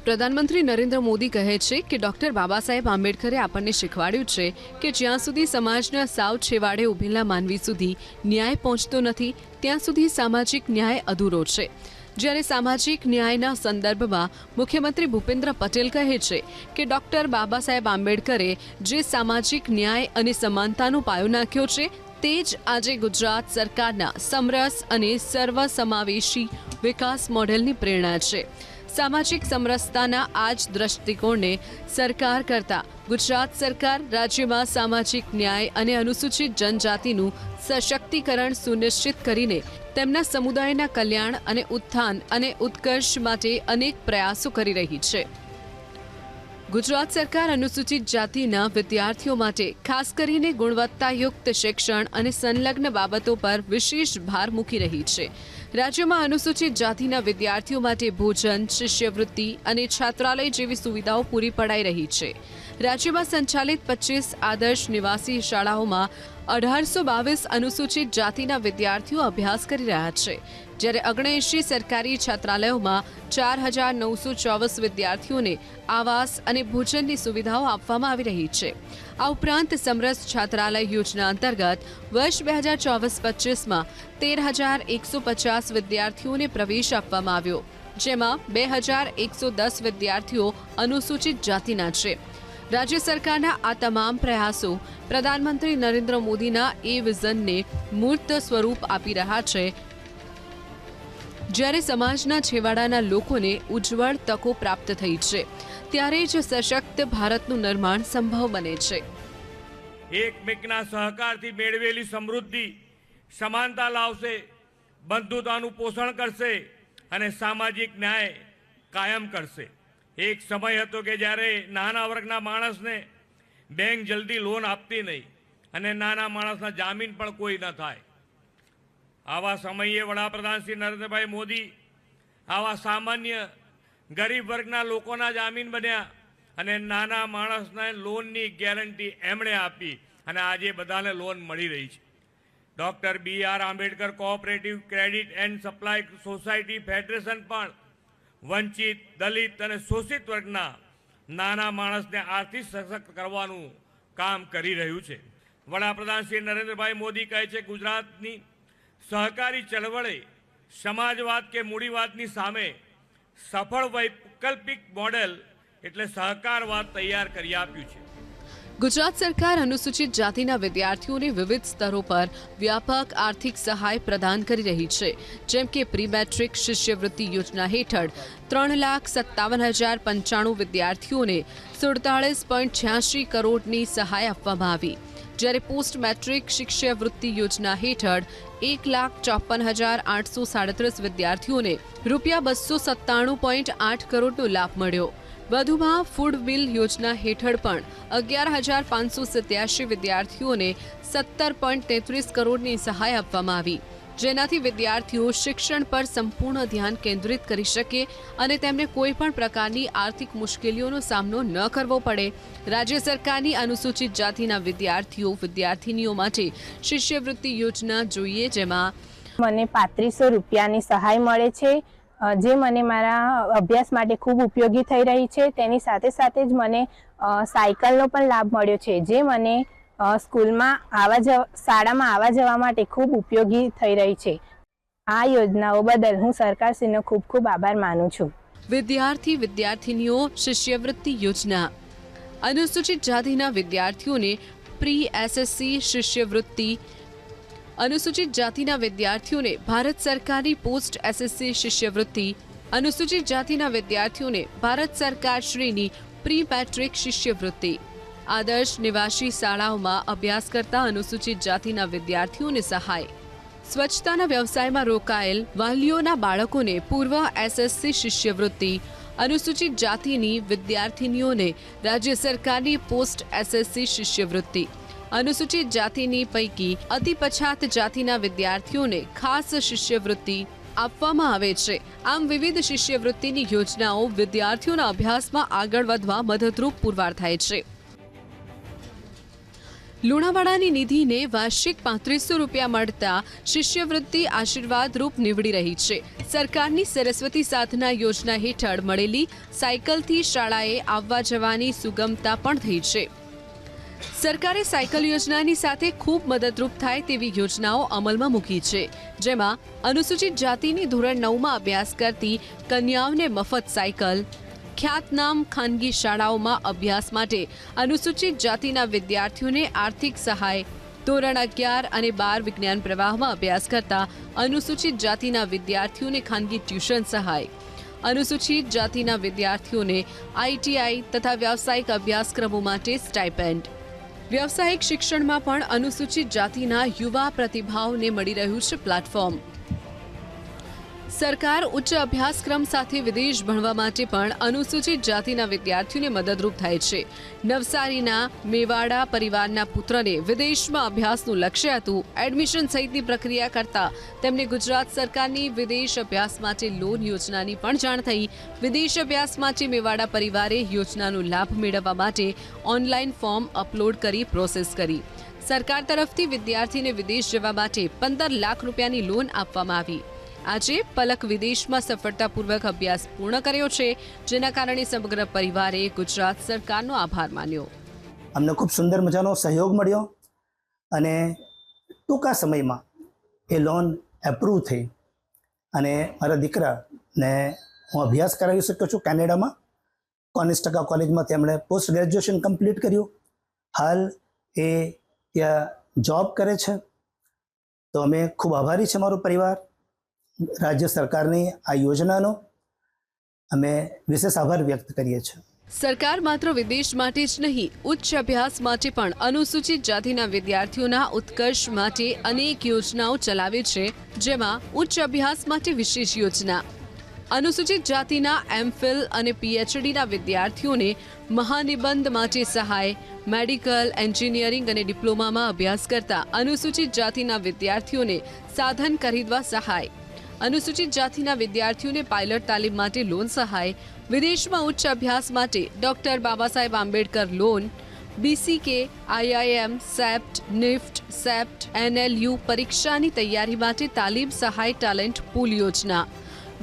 પ્રધાનમંત્રી નરેન્દ્ર મોદી કહે છે કે ડોક્ટર બાબા સાહેબ આંબેડકરે આપણને શીખવાડ્યું છે કે જ્યાં સુધી સમાજના સાવ છેવાડે ઊભેલા માનવી સુધી ન્યાય પહોંચતો નથી ત્યાં સુધી સામાજિક ન્યાય અધૂરો છે। જ્યારે સામાજિક ન્યાયના સંદર્ભમાં મુખ્યમંત્રી ભૂપેન્દ્ર પટેલ કહે છે કે ડોક્ટર બાબા સાહેબ આંબેડકરે જે સામાજિક ન્યાય અને સમાનતાનો પાયો નાખ્યો છે તે જ આજે ગુજરાત સરકારના સમરસ અને સર્વસમાવેશી વિકાસ મોડેલની પ્રેરણા છે। સામાજિક સમરસતાના આ જ દ્રષ્ટિકોણને સરકાર કરતા ગુજરાત સરકાર રાજ્યમાં સામાજિક ન્યાય અને અનુસૂચિત જનજાતિનું સશક્તિકરણ સુનિશ્ચિત કરીને તેમના સમુદાયના કલ્યાણ અને ઉત્થાન અને ઉત્કર્ષ માટે અનેક પ્રયાસો કરી રહી છે। ગુજરાત સરકાર અનુસૂચિત જાતિના વિદ્યાર્થીઓ માટે ખાસ કરીને ગુણવત્તાયુક્ત શિક્ષણ અને સંલગ્ન બાબતો પર વિશેષ ભાર મૂકી રહી છે। રાજ્યમાં અનુસૂચિત જાતિના વિદ્યાર્થીઓ માટે ભોજન, શિષ્યવૃત્તિ અને છાત્રાલય જેવી સુવિધાઓ પૂરી પડાઈ રહી છે। રાજ્યમાં સંચાલિત 25 આદર્શ નિવાસી શાળાઓમાં 1822 અનુસૂચિત જાતિના વિદ્યાર્થીઓ અભ્યાસ કરી રહ્યા છે, જ્યારે 79 સરકારી છાત્રાલયોમાં 4924 વિદ્યાર્થીઓને આવાસ અને ભોજનની સુવિધાઓ આપવામાં આવી રહી છે। આ ઉપરાંત સમરસ છાત્રાલય યોજના અંતર્ગત વર્ષ 2024-25માં 13,150 વિદ્યાર્થીઓને પ્રવેશ આપવામાં આવ્યો, જેમાં 2,110 વિદ્યાર્થીઓ અનુસૂચિત જાતિના છે। રાજ્ય સરકારના આ તમામ પ્રયાસો પ્રધાનમંત્રી નરેન્દ્ર મોદીના એ વિઝનને મૂર્ત સ્વરૂપ આપી રહ્યા છે, જ્યારે સમાજના છેવાડાના લોકોને ઉજ્જવળ તકો પ્રાપ્ત થઈ છે ત્યારે જ સશક્ત ભારતનું નિર્માણ સંભવ બને છે। એકમેકના સહકારથી મેળવેલી સમૃદ્ધિ સમાનતા લાવશે, બંધુતાનું પોષણ કરશે અને સામાજિક ન્યાય કાયમ કરશે। એક સમય હતો કે જ્યારે નાના વર્ગના માણસને બેંક જલ્દી લોન આપતી નહીં અને નાના માણસના જામીન પણ કોઈ ન થાય। આવા સમયે વડાપ્રધાન શ્રી નરેન્દ્રભાઈ મોદી આવા સામાન્ય ગરીબ વર્ગના લોકોના જામીન બન્યા અને નાના માણસને લોનની ગેરંટી એમણે આપી અને આજે બધાને લોન મળી રહી છે। Doctor B.R. Ambedkar cooperative credit and supply society federation પણ વંચિત, દલિત અને શોષિત વર્ગના નાના માણસને આર્થિક સશક્ત કરવાનું કામ કરી રહ્યું છે। વડાપ્રધાન શ્રી નરેન્દ્રભાઈ મોદી કહે છે ગુજરાતની સહકારી ચળવળે સમાજવાદ કે મૂડીવાદની સામે સફળ વૈકલ્પિક મોડેલ એટલે સહકારવાદ તૈયાર કરી આપ્યું છે। ગુજરાત સરકાર અનુસૂચિત જાતિના વિદ્યાર્થીઓને વિવિધ સ્તરો પર વ્યાપક આર્થિક સહાય પ્રદાન કરી રહી છે, જેમ કે પ્રી મેટ્રિક શિષ્યવૃત્તિ યોજના હેઠળ 3,57,095 વિદ્યાર્થીઓને 47.86 કરોડની સહાય આપવામાં આવી, જ્યારે પોસ્ટ મેટ્રિક શિષ્યવૃત્તિ યોજના હેઠળ 1,54,837 વિદ્યાર્થીઓને ₹297.8 કરોડનો લાભ મળ્યો। વધુમાં ફૂડ બિલ યોજના હેઠળ પણ 11,587 વિદ્યાર્થીઓને 17.33 કરોડની સહાય આપવામાં આવી, જેનાથી વિદ્યાર્થીઓ શિક્ષણ પર સંપૂર્ણ ધ્યાન કેન્દ્રિત કરી શકે અને તેમને કોઈ પણ પ્રકારની આર્થિક મુશ્કેલીઓનો સામનો ન કરવો પડે। રાજ્ય સરકારની અનુસૂચિત જાતિના વિદ્યાર્થીનીઓ માટે શિષ્યવૃત્તિ યોજના જોઈએ, જેમાં મને 3500 રૂપિયાની સહાય મળે છે, જે મને મારા અભ્યાસ માટે ખૂબ ઉપયોગી થઈ રહી છે। તેની સાથે સાથે જ મને સાયકલનો પણ લાભ મળ્યો છે, જે મને સ્કૂલમાં શાળામાં આવવા જવા માટે ખૂબ ઉપયોગી થઈ રહી છે। આ યોજનાઓ બદલ હું સરકારશ્રીનો ખૂબ ખૂબ આભાર માનું છું। વિદ્યાર્થીનીઓ શિષ્યવૃત્તિ યોજના અનુસૂચિત જાતિના વિદ્યાર્થીઓને પ્રી SSC શિષ્યવૃત્તિ, અનુસૂચિત જાતિના વિદ્યાર્થીઓને ભારત સરકારની પોસ્ટ SSC શિષ્યવૃત્તિ, અનુસૂચિત જાતિના વિદ્યાર્થીઓને ભારત સરકારશ્રીની પ્રી મેટ્રિક શિષ્યવૃત્તિ, આદર્શ નિવાસી શાળાઓમાં અભ્યાસ કરતા અનુસૂચિત જાતિના વિદ્યાર્થીઓને સહાય, સ્વચ્છતાના વ્યવસાયમાં રોકાયેલ વાલીઓના બાળકોને પૂર્વ SSC શિષ્યવૃત્તિ, અનુસૂચિત જાતિની વિદ્યાર્થીનીઓને રાજ્ય સરકારની પોસ્ટ SSC શિષ્યવૃત્તિ, અનુસૂચિત જાતિની પૈકી અતિ પછાત જાતિના વિદ્યાર્થીઓને ખાસ શિષ્યવૃત્તિ આપવામાં આવે છે। આમ વિવિધ શિષ્યવૃત્તિની યોજનાઓ વિદ્યાર્થીઓના અભ્યાસમાં આગળ વધવા મદદરૂપ પુરવાર થાય છે। લુણાવાડાની નિધિને વાર્ષિક 3500 રૂપિયા મળતા શિષ્યવૃત્તિ આશીર્વાદરૂપ નીવડી રહી છે. સરકારની સરસ્વતી સાધના યોજના હેઠળ મળેલી સાયકલથી શાળાએ આવવા જવાની સુગમતા પણ થઈ છે. સરકારે સાયકલ યોજનાની સાથે ખૂબ મદદરૂપ થાય તેવી યોજનાઓ અમલમાં મૂકી છે, જેમાં અનુસૂચિત જાતિની ધોરણ 9માં અભ્યાસ કરતી કન્યાઓને મફત સાયકલ, ખ્યાતનામ ખાનગી શાળાઓમાં અભ્યાસ માટે અનુસૂચિત જાતિના વિદ્યાર્થીઓને આર્થિક સહાય, ધોરણ 11 અને 12 વિજ્ઞાન પ્રવાહમાં અભ્યાસ કરતા અનુસૂચિત જાતિના વિદ્યાર્થીઓને ખાનગી ટ્યુશન સહાય, અનુસૂચિત જાતિના વિદ્યાર્થીઓને આઈટીઆઈ તથા વ્યાવસાયિક અભ્યાસક્રમો માટે સ્ટાઇપેન્ડ. વ્યવસાયિક શિક્ષણમાં પણ અનુસૂચિત જાતિના યુવા પ્રતિભાઓને મળી રહ્યું છે પ્લેટફોર્મ. સરકાર ઉચ્ચ અભ્યાસક્રમ સાથે વિદેશ ભણવા માટે પણ અનુસૂચિત જાતિના વિદ્યાર્થીઓને મદદરૂપ થાય છે. નવસારીના મેવાડા પરિવારના પુત્રને વિદેશમાં અભ્યાસનું લક્ષ્ય હતું. એડમિશન સહિતની પ્રક્રિયા કરતા તેમને ગુજરાત સરકારની વિદેશ અભ્યાસ માટે લોન યોજનાની પણ જાણ થઈ. વિદેશ અભ્યાસ માટે મેવાડા પરિવારે યોજનાનો લાભ મેળવવા માટે ઓનલાઈન ફોર્મ અપલોડ કરી પ્રોસેસ કરી. સરકાર તરફથી વિદ્યાર્થીને વિદેશ જવા માટે 15 લાખ રૂપિયાની લોન આપવામાં આવી. આજે પલક વિદેશમાં સફળતાપૂર્વક અભ્યાસ પૂર્ણ કર્યો છે, જેના કારણે સમગ્ર પરિવારે ગુજરાત સરકારનો આભાર માન્યો. અમને ખૂબ સુંદર મજાનો સહયોગ મળ્યો અને ટૂંકા સમયમાં એ લોન એપ્રૂવ થઈ અને મારા દીકરાને હું અભ્યાસ કરાવી શક્યો છું. કેનેડામાં કોનિસ્ટકા કોલેજમાં તેમણે પોસ્ટ ગ્રેજ્યુએશન કમ્પ્લીટ કર્યું. હાલ એ ત્યાં જોબ કરે છે. તો અમે ખૂબ આભારી છે મારો પરિવાર. રાજ્ય સરકારની આ યોજનાનો અમે વિશેષ આભાર વ્યક્ત કરીએ છીએ. સરકાર માત્ર વિદેશ માટે જ નહીં, ઉચ્ચ અભ્યાસ માટે પણ અનુસૂચિત જાતિના વિદ્યાર્થીઓના ઉત્કર્ષ માટે અનેક યોજનાઓ ચલાવે છે, જેમાં ઉચ્ચ અભ્યાસ માટે વિશેષ યોજના, અનુસૂચિત જાતિના એમફિલ અને પીએચડીના વિદ્યાર્થીઓને મહાનિબંધ માટે સહાય, મેડિકલ, એન્જિનિયરિંગ અને ડિપ્લોમામાં અભ્યાસ કરતા અનુસૂચિત જાતિના વિદ્યાર્થીઓને સાધન ખરીદવા સહાય, અનુસૂચિત જાતિના વિદ્યાર્થીઓને પાયલટ તાલીમ માટે લોન સહાય, વિદેશમાં ઉચ્ચ અભ્યાસ માટે doctor Baba Saheb Ambedkar loan, બીસીકે, IIM, CEPT, NIFT, CEPT, એનએલયુ પરીક્ષાની તૈયારી માટે તાલીમ સહાય, ટેલેન્ટ પૂલ યોજના,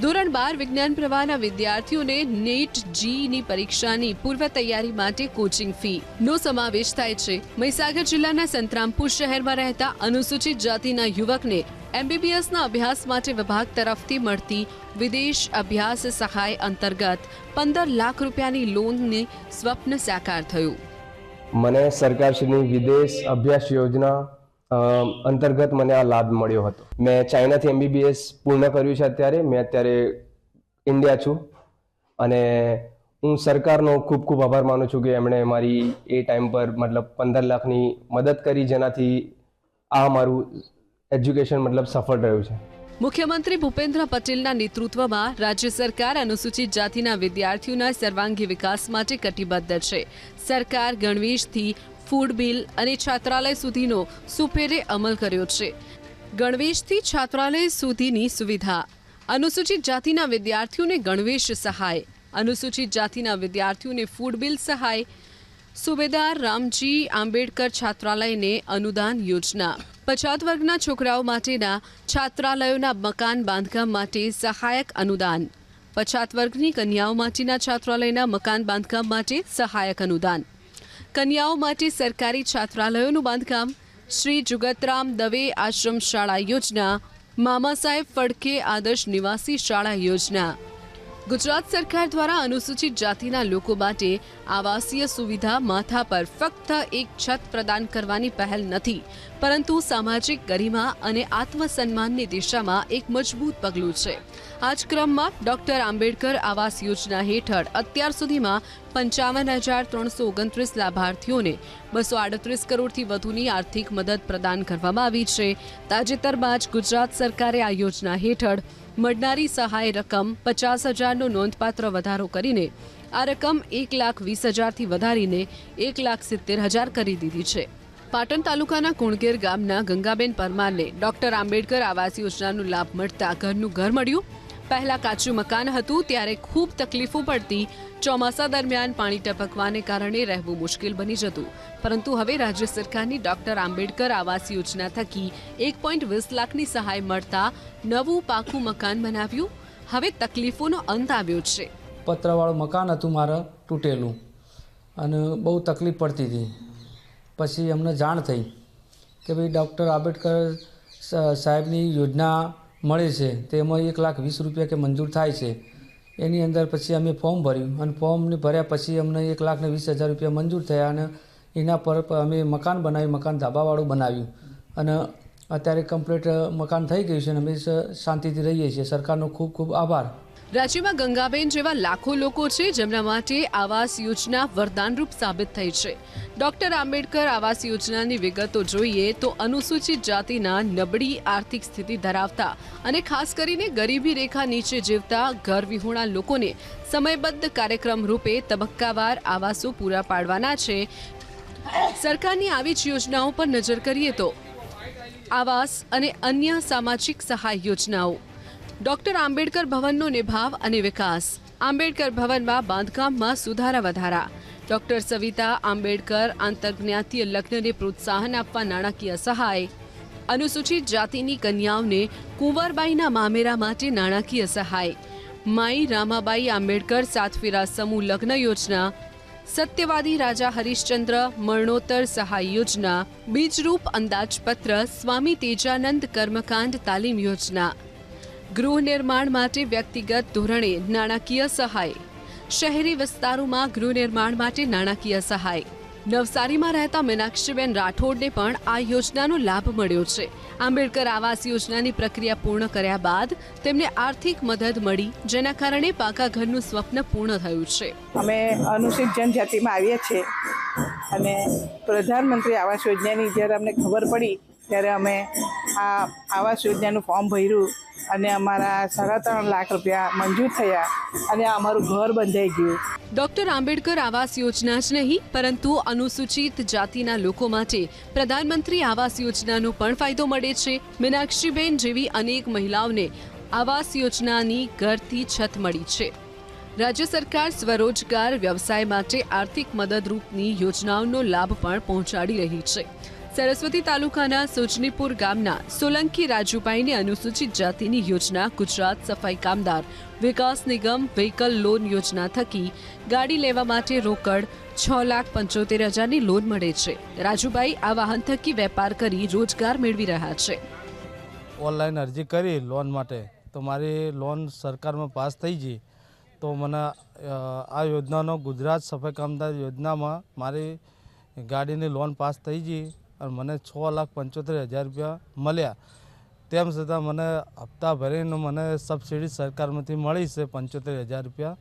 ધોરણ 12 વિજ્ઞાન પ્રવાહના વિદ્યાર્થીઓને નેટ જીની પરીક્ષાની પૂર્વ તૈયારી માટે કોચિંગ ફી નો સમાવેશ થાય છે. મહીસાગર જિલ્લાના સંતરામપુર શહેરમાં રહેતા અનુસૂચિત જાતિના યુવકને એમબીબીએસના અભ્યાસ માટે વિભાગ તરફથી મળતી વિદેશ અભ્યાસ સહાય અંતર્ગત 15 લાખ રૂપિયાની લોનની સ્વપ્ન સાકાર થયું. મને સરકારશ્રીની વિદેશ અભ્યાસ યોજના અંતર્ગત મને આ લાભ મળ્યો હતો. મેં ચાઇનાથી એમબીબીએસ પૂર્ણ કર્યું છે. મેં અત્યારે ઇન્ડિયા છું અને હું સરકારનો ખૂબ ખૂબ આભાર માનું છું કે એમણે મારી એ ટાઈમ પર મતલબ 15 લાખની મદદ કરી, જેનાથી આ મારું એજ્યુકેશન સફળ રહ્યું છે. મુખ્યમંત્રી ભૂપેન્દ્ર પટેલના નેતૃત્વમાં રાજ્ય સરકાર અનુસૂચિત જાતિના વિદ્યાર્થીઓના સર્વાંગી વિકાસ માટે કટિબદ્ધ છે. સરકાર ગણવેશથી ફૂડ બિલ અને છાત્રાલય સુધીનો સુપેરે અમલ કર્યો છે. ગણવેશથી છાત્રાલય સુધીની સુવિધા, અનુસૂચિત જાતિના વિદ્યાર્થીઓને ગણવેશ સહાય, અનુસૂચિત જાતિના વિદ્યાર્થીઓને ફૂડ બિલ સહાય, સુબેદાર રામજી આંબેડકર છાત્રાલયને અનુદાન યોજના, પછાત વર્ગના છોકરાઓ માટેના છાત્રાલયોના મકાન બાંધકામ માટે સહાયક અનુદાન, પછાત વર્ગની કન્યાઓ માટેના છાત્રાલયના મકાન બાંધકામ માટે સહાયક અનુદાન, કન્યાઓ માટે સરકારી છાત્રાલયોનું બાંધકામ, શ્રી જુગતરામ દવે આશ્રમ શાળા યોજના, મામા સાહેબ ફડકે આદર્શ નિવાસી શાળા યોજના. ગુજરાત સરકાર દ્વારા અનુસૂચિત જાતિના લોકો માટે આવાસીય સુવિધા માથા પર ફક્ત એક છત પ્રદાન કરવાની પહેલ નથી, પરંતુ સામાજિક ગરિમા અને આત્મસન્માનની દિશામાં એક મજબૂત પગલું છે. આ જ ક્રમમાં ડોક્ટર આંબેડકર આવાસ યોજના હેઠળ અત્યાર સુધીમાં 55,329 લાભાર્થીઓને 238 કરોડથી વધુની આર્થિક મદદ પ્રદાન કરવામાં આવી છે. તાજેતરમાં જ ગુજરાત સરકારે આ યોજના હેઠળ મળનારી સહાય રકમ 50,000નો નોંધપાત્ર વધારો કરીને આ રકમ 1,20,000થી વધારીને 1,70,000 કરી દીધી છે. પાટણ તાલુકાના કુણગેર ગામના ગંગાબેન પરમારને ડોક્ટર આંબેડકર આવાસ યોજનાનો લાભ મળતા ઘરનું ઘર મળ્યું. પહેલા કાચું મકાન હતું ત્યારે ખૂબ તકલીફો પડતી, ચોમાસા દરમિયાન પાણી ટપકવાને કારણે રહેવું મુશ્કેલ બની જતું, પરંતુ હવે રાજ્ય સરકારની ડોક્ટર આંબેડકર આવાસ યોજના થકી 1.20 લાખની સહાય મળતા નવું પાકું મકાન બનાવ્યું. હવે તકલીફોનો અંત આવ્યો છે. પતરાવાળું મકાન હતું મારે તૂટેલું અને બહુ તકલીફ પડતી હતી. પછી અમને જાણ થઈ કે ભાઈ ડૉક્ટર આંબેડકર સાહેબની યોજના મળે છે, તેમાં 1,20,000 રૂપિયા કે મંજૂર થાય છે. એની અંદર પછી અમે ફોર્મ ભર્યું અને ફોર્મને ભર્યા પછી અમને 1,20,000 રૂપિયા મંજૂર થયા અને એના પર અમે મકાન બનાવ્યું, મકાન ધાબાવાળું બનાવ્યું અને અત્યારે કમ્પ્લીટ મકાન થઈ ગયું છે અને અમે શાંતિથી રહીએ છીએ. સરકારનો ખૂબ ખૂબ આભાર. રાજ્યમાં ગંગાબેન જેવા લાખો લોકો છે જેમના માટે આવાસ યોજના વરદાનરૂપ સાબિત થઈ છે. ડોક્ટર આંબેડકર આવાસ યોજનાની વિગતો જોઈએ તો અનુસૂચિત જાતિના નબળી આર્થિક સ્થિતિ ધરાવતા અને ખાસ કરીને ગરીબી રેખા નીચે જીવતા ઘર વિહોણા લોકોને સમયબદ્ધ કાર્યક્રમ રૂપે તબક્કાવાર આવાસો પૂરા પાડવાના છે. સરકારની આવી જ યોજનાઓ પર નજર કરીએ તો આવાસ અને અન્ય સામાજિક સહાય યોજનાઓ, ડોક્ટર આંબેડકર ભવનનો નિભાવ અને વિકાસ, આંબેડકર ભવનમાં બાંધકામમાં સુધારા વધારા, ડોક્ટર સવિતા આંબેડકર આંતરજ્ઞાતીય લગ્નને પ્રોત્સાહન આપવા નાણાકીય સહાય, અનુસૂચિત જાતિની કન્યાઓને કુંવરબાઈના મામેરા માટે નાણાકીય સહાય, માઈ રામાબાઈ આંબેડકર સાતફેરા સમૂહ લગ્ન યોજના, સત્યવાદી રાજા હરિશ્ચંદ્ર મરણોત્તર સહાય યોજના, બીજરૂપ અંદાજપત્ર સ્વામી તેજાનંદ કર્મકાંડ તાલીમ યોજના, ગૃહ નિર્માણ માટે વ્યક્તિગત ધોરણે નાણાકીય સહાય, શહેરી વિસ્તારોમાં ગૃહ નિર્માણ માટે નાણાકીય સહાય. નવસારીમાં રહેતા મીનાક્ષીબેન રાઠોડને પણ આ યોજનાનો લાભ મળ્યો છે. આંબેડકર આવાસ યોજનાની પ્રક્રિયા પૂર્ણ કર્યા બાદ તેમને આર્થિક મદદ મળી, જેના કારણે પાકા ઘરનું સ્વપ્ન પૂર્ણ થયું છે. અમે અનુસૂચિત જનજાતિમાં આવીએ છીએ અને પ્રધાનમંત્રી આવાસ યોજનાની જ્યારે અમને ખબર પડી ત્યારે અમે આ આવાસ યોજનાનું ફોર્મ ભર્યું અને અમારા 3.5 લાખ રૂપિયા મંજૂર થયા અને અમારું ઘર બંધાઈ ગયું. ડોક્ટર આંબેડકર આવાસ યોજના જ નહીં પરંતુ અનુસૂચિત જાતિના લોકો માટે પ્રધાનમંત્રી આવાસ યોજનાનો પણ ફાયદો મળે છે. મીનાક્ષીબેન જેવી અનેક મહિલાઓને આવાસ યોજનાની ઘરથી છત મળી છે. રાજ્ય સરકાર સ્વરોજગાર વ્યવસાય માટે આર્થિક મદદરૂપની યોજનાઓનો લાભ પણ પહોંચાડી રહી છે. સરસ્વતી તાલુકાના સુજનીપુર ગામના સોલંકી રાજુભાઈને અનુસૂચિત જાતિની યોજના ગુજરાત સફાઈ કામદાર વિકાસ નિગમ વ્હીકલ લોન યોજના થકી ગાડી લેવા માટે રોકડ 6,75,000ની લોન મળે છે. રાજુભાઈ આ વાહન થકી વેપાર કરી રોજગાર મેળવી રહ્યા છે. ઓનલાઈન અરજી કરી લોન માટે તો મારી લોન સરકારમાં પાસ થઈ ગઈ. તો મને આ યોજનાનો ગુજરાત સફાઈ કામદાર યોજનામાં મારી ગાડીની લોન પાસ થઈ ગઈ અને મને 6,75,000 રૂપિયા મળ્યા. તેમ છતાં મને હપ્તા ભરીને મને સબસિડી સરકારમાંથી મળી છે 75,000 રૂપિયા.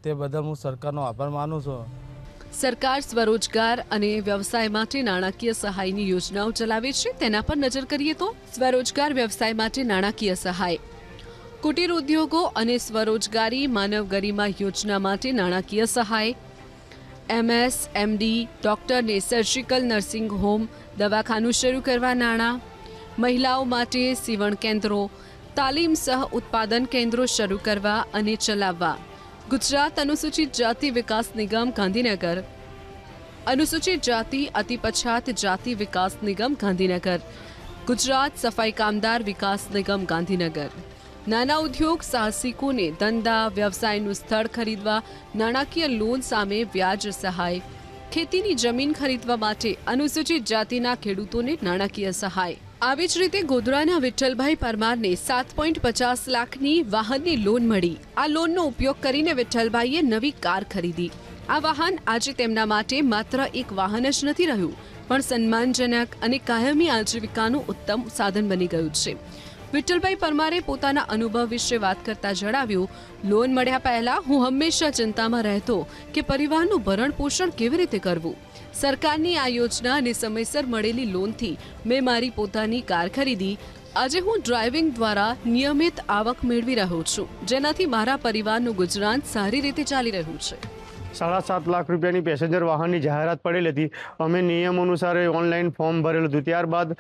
તે બદલ હું સરકારનો આભાર માનું છું. સરકાર સ્વરોજગાર અને વ્યવસાય માટે નાણાકીય સહાયની યોજનાઓ ચલાવે છે. તેના પર નજર કરીએ તો સ્વરોજગાર વ્યવસાય માટે નાણાકીય સહાય, કુટીર ઉદ્યોગો અને સ્વરોજગારી માનવ ગરિમા યોજના માટે નાણાકીય સહાય, MSMD ડોક્ટરને સર્જિકલ નર્સિંગ હોમ દવાખાનું શરૂ કરવા નાણાં, મહિલાઓ માટે સીવણ કેન્દ્રો, તાલીમ સહ ઉત્પાદન કેન્દ્રો શરૂ કરવા અને ચલાવવા, ગુજરાત અનુસૂચિત જાતિ વિકાસ નિગમ ગાંધીનગર, અનુસૂચિત જાતિ અતિ પછાત જાતિ વિકાસ નિગમ ગાંધીનગર, ગુજરાત સફાઈ કામદાર વિકાસ નિગમ ગાંધીનગર, નાના ઉદ્યોગ સાહસિકોને ધંધા વ્યવસાયનું સ્થળ ખરીદવા નાણાકીય લોન સામે વ્યાજ સહાય, ખેતીની જમીન ખરીદવા માટે અનુસૂચિત જાતિના ખેડૂતોને નાણાકીય સહાય. આવી જ રીતે ગોધરાના વિઠ્ઠલભાઈ પરમારને 7.50 લાખની વાહનની લોન મળી. આ લોનનો ઉપયોગ કરીને વિઠ્ઠલભાઈએ નવી કાર ખરીદી. આ વાહન આજે તેમના માટે માત્ર એક વાહન જ નથી રહ્યું, પણ સન્માનજનક અને કાયમી આજીવિકાનું ઉત્તમ સાધન બની ગયું છે. વિઠ્ઠલભાઈ પરમારે પોતાના અનુભવ વિશે વાત કરતા જણાવ્યું, લોન મળ્યા પહેલા હું હંમેશા ચિંતામાં રહેતો કે પરિવારનું ભરણ પોષણ કેવી રીતે કરવું. સરકારની આ યોજના અને સમયસર મળેલી લોનથી મેં મારી પોતાની કાર ખરીદી. આજે હું ડ્રાઇવિંગ દ્વારા નિયમિત આવક મેળવી રહ્યો છું, જેનાથી મારા પરિવારનું ગુજરાન સારી રીતે ચાલી રહ્યું છે. 7.5 લાખ રૂપિયાની પેસેન્જર વાહનની જાહેરાત પડેલી હતી. અમે નિયમ અનુસાર ઓનલાઈન ફોર્મ ભરેલું હતું. ત્યારબાદ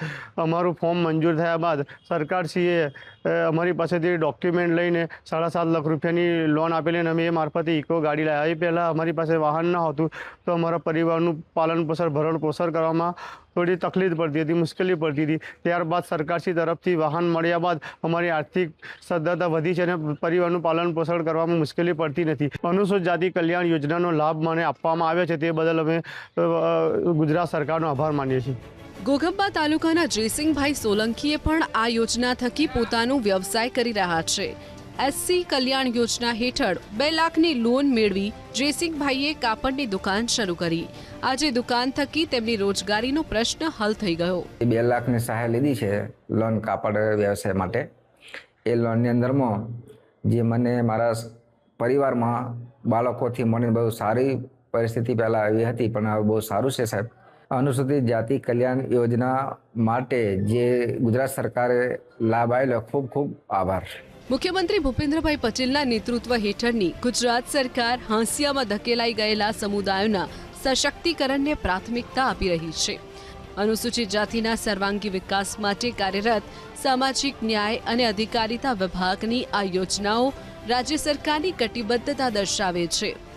અમારું ફોર્મ મંજૂર થયા બાદ સરકારશ્રીએ અમારી પાસેથી ડોક્યુમેન્ટ લઈને 7.5 લાખ રૂપિયાની લોન આપેલી અને અમે એ મારફતે ઇકો ગાડી લાવ્યા. એ પહેલાં અમારી પાસે વાહન ન હતું તો અમારા પરિવારનું પાલન પોષણ ભરણ પોષણ કરવામાં થોડી તકલીફ પડતી હતી, મુશ્કેલી પડતી હતી. ત્યારબાદ સરકારશ્રી તરફથી વાહન મળ્યા બાદ અમારી આર્થિક સદ્ધરતા વધી છે અને પરિવારનું પાલન પોષણ કરવામાં મુશ્કેલી પડતી નથી. અનુસૂચિત જાતિ કલ્યાણ યોજનાનો લાભ મને આપવામાં આવ્યો છે, તે બદલ અમે ગુજરાત સરકારનો આભાર માનીએ છીએ. ઘોઘંબા તાલુકાના જયસિંહભાઈ સોલંકીએ પણ આ યોજના થકી પોતાનો વ્યવસાય કરી રહ્યા છે. એસસી કલ્યાણ યોજના હેઠળ 2 લાખની લોન મેળવી જયસિંહભાઈએ કાપડની દુકાન શરૂ કરી. આજે દુકાન થકી તેમની રોજગારીનો પ્રશ્ન હલ થઈ ગયો. 2 લાખની સહાય લીધી છે લોન કાપડ વ્યવસાય માટે. એ લોનની અંદરમાં જે મને મારા પરિવારમાં બાળકોથી મળીને બહુ સારી પરિસ્થિતિ પહેલાં આવી હતી, પણ હવે બહુ સારું છે સાહેબ. અનુસૂચિત જાતિ કલ્યાણ યોજના માટે જે ગુજરાત સરકારે લાભ આવેલો, ખૂબ ખૂબ આભાર. મુખ્યમંત્રી ભૂપેન્દ્રભાઈ પટેલના નેતૃત્વ હેઠળની ગુજરાત સરકાર હાંસિયામાં ધકેલાઈ ગયેલા સમુદાયોના સશક્તિકરણને પ્રાથમિકતા આપી રહી છે. અનુસૂચિત જાતિના સર્વાંગી વિકાસ માટે કાર્યરત સામાજિક ન્યાય અને અધિકારિતા વિભાગની આ યોજનાઓ રાજ્ય સરકારની કટિબદ્ધતા દર્શાવે છે.